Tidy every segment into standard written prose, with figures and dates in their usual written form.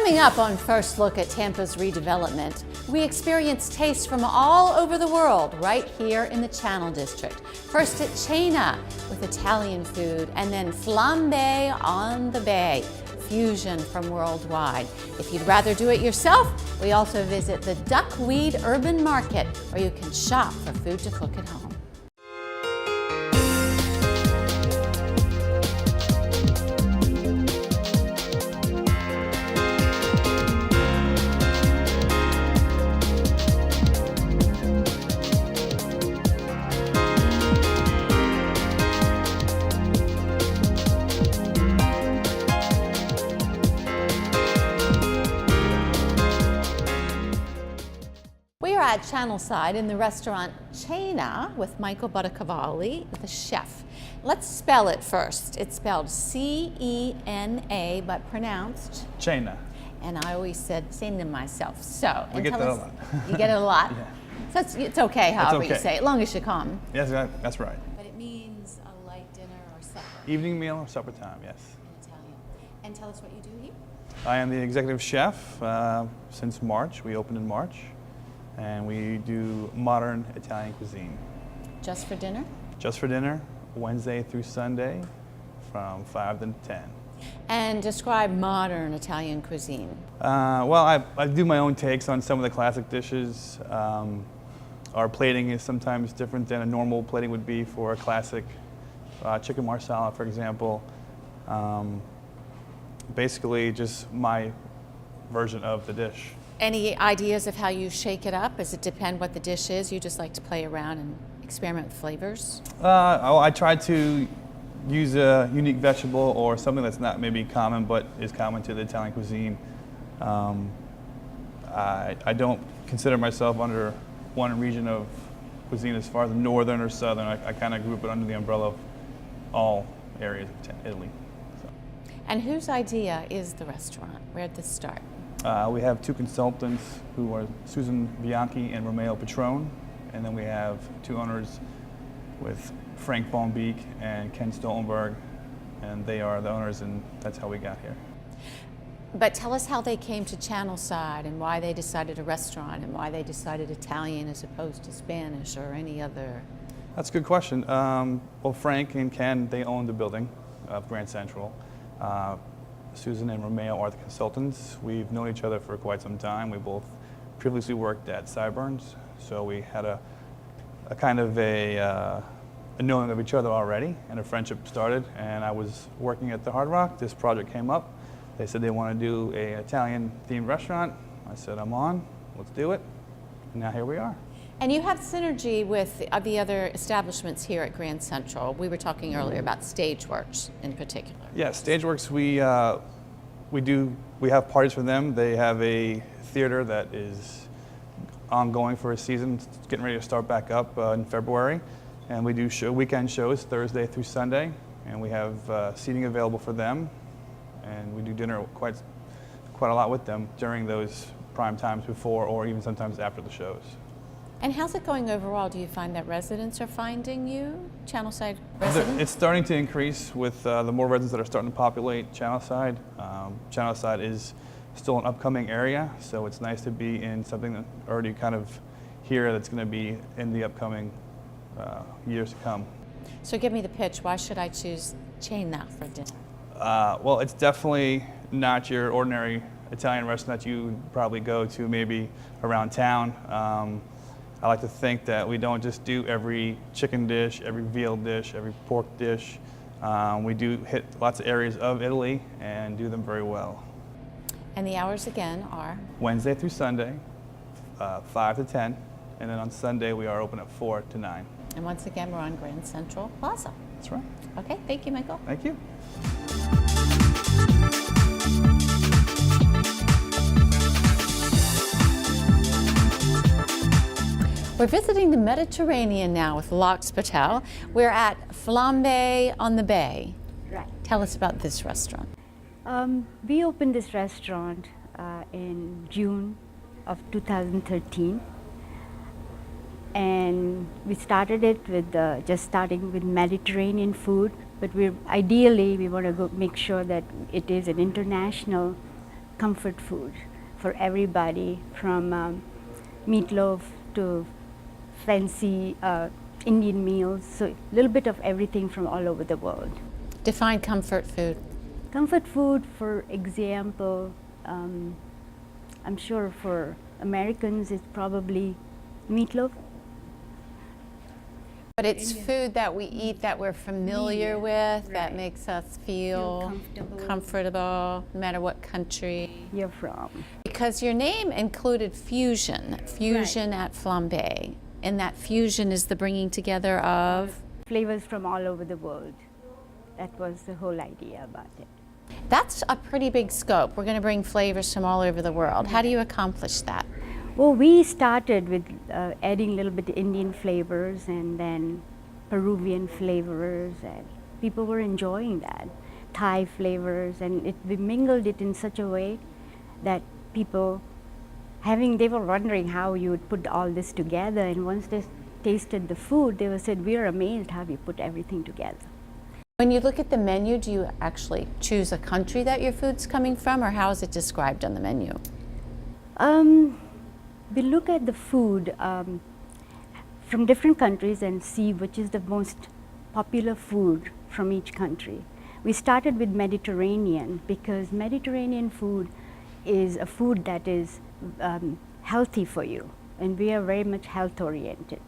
Coming up on First Look at Tampa's redevelopment, we experience tastes from all over the world right here in the Channel District. First at Cena with Italian food, and then Flambé on the Bay, fusion from worldwide. If you'd rather do it yourself, we also visit the Duckweed Urban Market, where you can shop for food to cook at home. At Channelside in the restaurant Cena with Michael Buttacavalli, the chef. Let's spell it first. It's spelled C-E-N-A, but pronounced Cena. And I always said Cena myself. So, I get that a lot. You get it a lot? Yeah. So it's okay however you say it, as long as you come. Yes, that's right. But it means a light dinner or supper. Evening meal or supper time, yes. In Italian. And tell us what you do here. I am the executive chef since March. We opened in March. And we do modern Italian cuisine. Just for dinner? Just for dinner, Wednesday through Sunday from 5 to 10. And describe modern Italian cuisine. Well, I do my own takes on some of the classic dishes. Our plating is sometimes different than a normal plating would be for a classic chicken marsala, for example. Basically, just my version of the dish. Any ideas of how you shake it up? Does it depend what the dish is? You just like to play around and experiment with flavors? I try to use a unique vegetable or something that's not maybe common but is common to the Italian cuisine. I don't consider myself under one region of cuisine as far as northern or southern. I kind of group it under the umbrella of all areas of Italy. So. And whose idea is the restaurant? Where'd this start? We have two consultants who are Susan Bianchi and Romeo Petrone, and then we have two owners with Frank Bombeek and Ken Stoltenberg, and they are the owners, and that's how we got here. But tell us how they came to Channelside and why they decided a restaurant and why they decided Italian as opposed to Spanish or any other. That's a good question. Well, Frank and Ken, they own the building of Grand Central. Susan and Romeo are the consultants. We've known each other for quite some time. We both previously worked at Sideburns, so we had a kind of a knowing of each other already, and a friendship started. And I was working at the Hard Rock. This project came up. They said they want to do an Italian-themed restaurant. I said, I'm on. Let's do it. And now here we are. And you have synergy with the other establishments here at Grand Central. We were talking earlier about Stageworks in particular. Yeah, Stageworks, we have parties for them. They have a theater that is ongoing for a season. It's getting ready to start back up in February. And we do weekend shows Thursday through Sunday. And we have seating available for them. And we do dinner quite a lot with them during those prime times before or even sometimes after the shows. And how's it going overall? Do you find that residents are finding you, Channelside residents? It's starting to increase with the more residents that are starting to populate Channelside. Channelside is still an upcoming area, so it's nice to be in something that already kind of here that's going to be in the upcoming years to come. So give me the pitch. Why should I choose Cena for dinner? Well, it's definitely not your ordinary Italian restaurant that you probably go to maybe around town. I like to think that we don't just do every chicken dish, every veal dish, every pork dish. We do hit lots of areas of Italy and do them very well. And the hours again are? Wednesday through Sunday, 5 to 10. And then on Sunday we are open at 4 to 9. And once again, we're on Grand Central Plaza. That's right. Okay, thank you, Michael. Thank you. We're visiting the Mediterranean now with Lux Patel. We're at Flambé on the Bay. Right. Tell us about this restaurant. We opened this restaurant in June of 2013. And we started it with just starting with Mediterranean food, but ideally we want to make sure that it is an international comfort food for everybody, from meatloaf to fancy Indian meals. So a little bit of everything from all over the world. Define comfort food. Comfort food, for example, I'm sure for Americans it's probably meatloaf. But it's food that we eat that we're familiar with, that makes us feel comfortable, no matter what country You're from. Because your name included fusion at Flambé, and that fusion is the bringing together of? Flavors from all over the world. That was the whole idea about it. That's a pretty big scope. We're going to bring flavors from all over the world. How do you accomplish that? Well, we started with adding a little bit Indian flavors and then Peruvian flavors, and people were enjoying that. Thai flavors, and we mingled it in such a way that people they were wondering how you would put all this together, and once they tasted the food, they said, "We are amazed how you put everything together." When you look at the menu, do you actually choose a country that your food's coming from, or how is it described on the menu? We look at the food from different countries and see which is the most popular food from each country. We started with Mediterranean because Mediterranean food is a food that is healthy for you, and we are very much health oriented.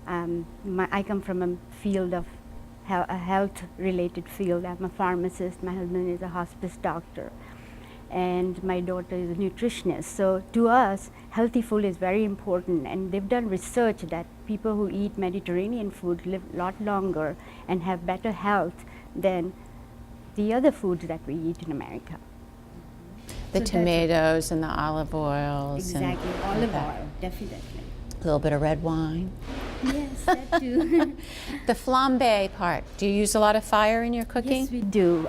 I come from a field of a health related field. I'm a pharmacist, my husband is a hospice doctor, and my daughter is a nutritionist. So to us, healthy food is very important, and they've done research that people who eat Mediterranean food live a lot longer and have better health than the other foods that we eat in America. The tomatoes and the olive oils. Exactly, and olive oil, definitely. a little bit of red wine. Yes, that too. The flambé part, do you use a lot of fire in your cooking? Yes, we do.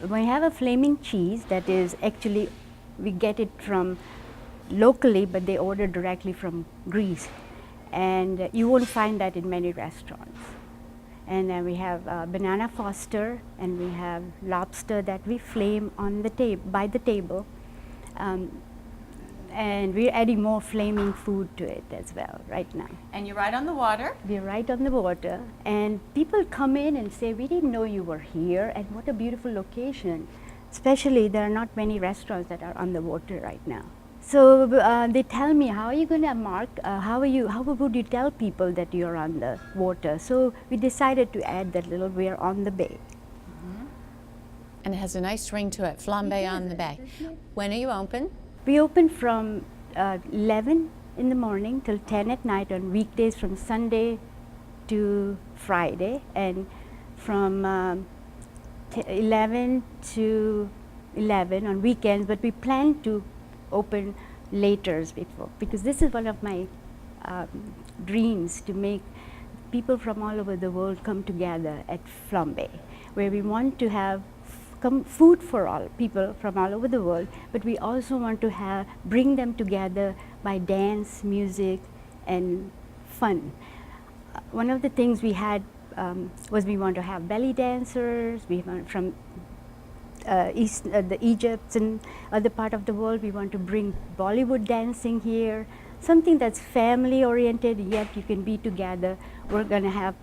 We have a flaming cheese that is actually, we get it from locally, but they order directly from Greece. And you won't find that in many restaurants. And then we have banana foster, and we have lobster that we flame on the by the table. And we're adding more flaming food to it as well right now. And you're right on the water. We're right on the water, and people come in and say, "We didn't know you were here, and what a beautiful location." Especially, there are not many restaurants that are on the water right now. So they tell me, "How are you going to mark? How would you tell people that you're on the water?" So we decided to add that little "We're on the bay." And it has a nice ring to it, flambé on the bay. When are you open? We open from 11 in the morning till 10 at night on weekdays, from Sunday to Friday, and from 11 to 11 on weekends, but we plan to open later before, because this is one of my dreams, to make people from all over the world come together at Flambé, where we want to have food for all people from all over the world, but we also want to bring them together by dance, music, and fun. One of the things we had was we want to have belly dancers. We want from the Egypt and other part of the world. We want to bring Bollywood dancing here, something that's family oriented, yet you can be together. We're going to have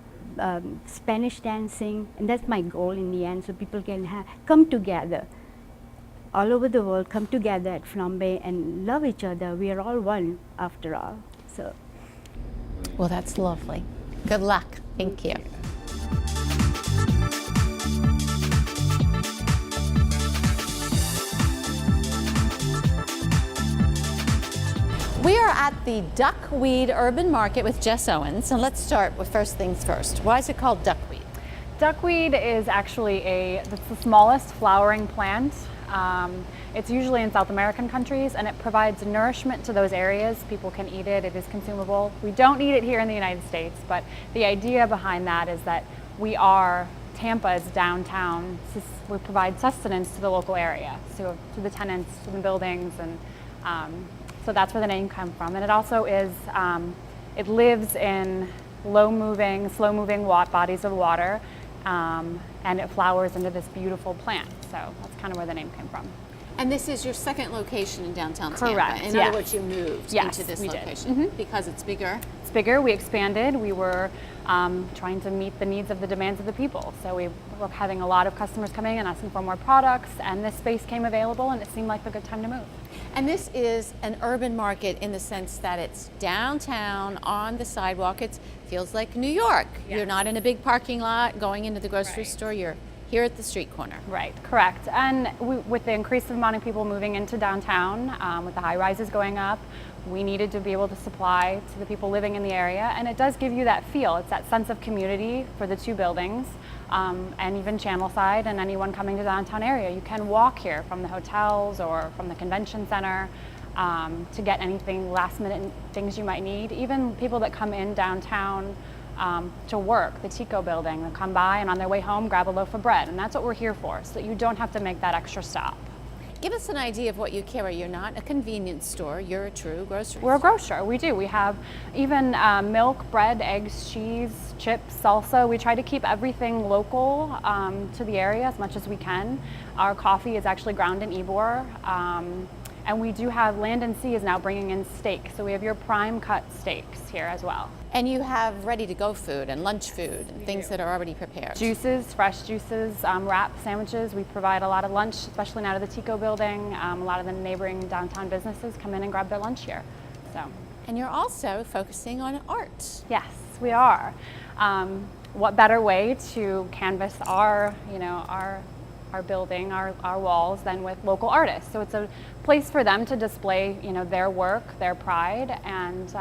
Spanish dancing, and that's my goal in the end, so people can come together all over the world, come together at Flambé and love each other. We are all one after all. So, well, that's lovely. Good luck. Thank you. We are at the Duckweed Urban Market with Jess Owens, and let's start with first things first. Why is it called duckweed? Duckweed is actually it's the smallest flowering plant. It's usually in South American countries, and it provides nourishment to those areas. People can eat it, it is consumable. We don't eat it here in the United States, but the idea behind that is that Tampa is downtown. We provide sustenance to the local area, so to the tenants, to the buildings, and so that's where the name comes from. And it also is, it lives in slow-moving bodies of water, and it flowers into this beautiful plant. So that's kind of where the name came from. And this is your second location in downtown Correct, Tampa. In yes. other words, you moved Yes, into this we did. location because it's bigger. It's bigger, we expanded, we were trying to meet the needs of the demands of the people. So we were having a lot of customers coming and asking for more products, and this space came available and it seemed like a good time to move. And this is an urban market in the sense that it's downtown on the sidewalk. It feels like New York. Yes. You're not in a big parking lot going into the grocery Right. store. You're here at the street corner. Right, correct. And with the increased amount of people moving into downtown, with the high rises going up, we needed to be able to supply to the people living in the area. And it does give you that feel. It's that sense of community for the two buildings, and even Channelside and anyone coming to the downtown area. You can walk here from the hotels or from the convention center to get anything, last minute things you might need. Even people that come in downtown to work, the Tico building, they'll come by and on their way home grab a loaf of bread, and that's what we're here for, so that you don't have to make that extra stop. Give us an idea of what you carry. You're not a convenience store, you're a true grocery We're a store. grocer, we do. We have even milk, bread, eggs, cheese, chips, salsa. We try to keep everything local to the area as much as we can. Our coffee is actually ground in Ybor. And we do have Land and Sea is now bringing in steak, so we have your prime cut steaks here as well. And you have ready-to-go food and lunch food and things that are already prepared. Juices, fresh juices, wrap sandwiches. We provide a lot of lunch, especially now to the Tico building. A lot of the neighboring downtown businesses come in and grab their lunch here. So, And you're also focusing on art. yes, we are. What better way to canvas our building, our walls, than with local artists? So it's a place for them to display, their work, their pride, and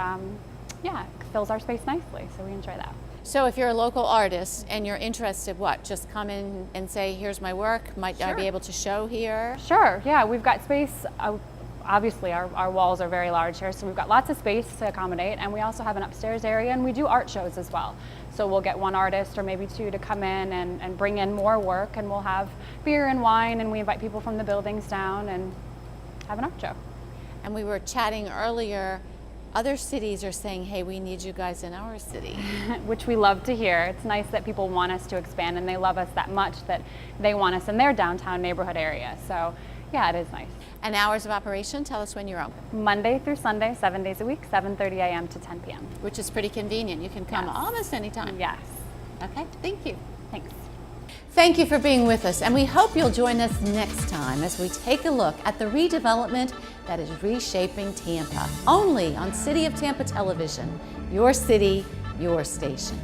yeah, it fills our space nicely. So we enjoy that. So if you're a local artist and you're interested, just come in and say, here's my work, might I Sure. be able to show here? Sure, yeah, we've got space. Obviously, our walls are very large here, so we've got lots of space to accommodate, and we also have an upstairs area, and we do art shows as well. So we'll get one artist or maybe two to come in and bring in more work, and we'll have beer and wine, and we invite people from the buildings down and have an art show. And we were chatting earlier, other cities are saying, hey, we need you guys in our city. Which we love to hear. It's nice that people want us to expand, and they love us that much that they want us in their downtown neighborhood area. So yeah, it is nice. And hours of operation, tell us when you're open. Monday through Sunday, 7 days a week, 7:30 a.m. to 10 p.m. Which is pretty convenient. You can come Yes. almost anytime. Yes, Okay, thank you. thanks. Thank you for being with us, and we hope you'll join us next time as we take a look at the redevelopment that is reshaping Tampa, only on City of Tampa Television. Your city, your station.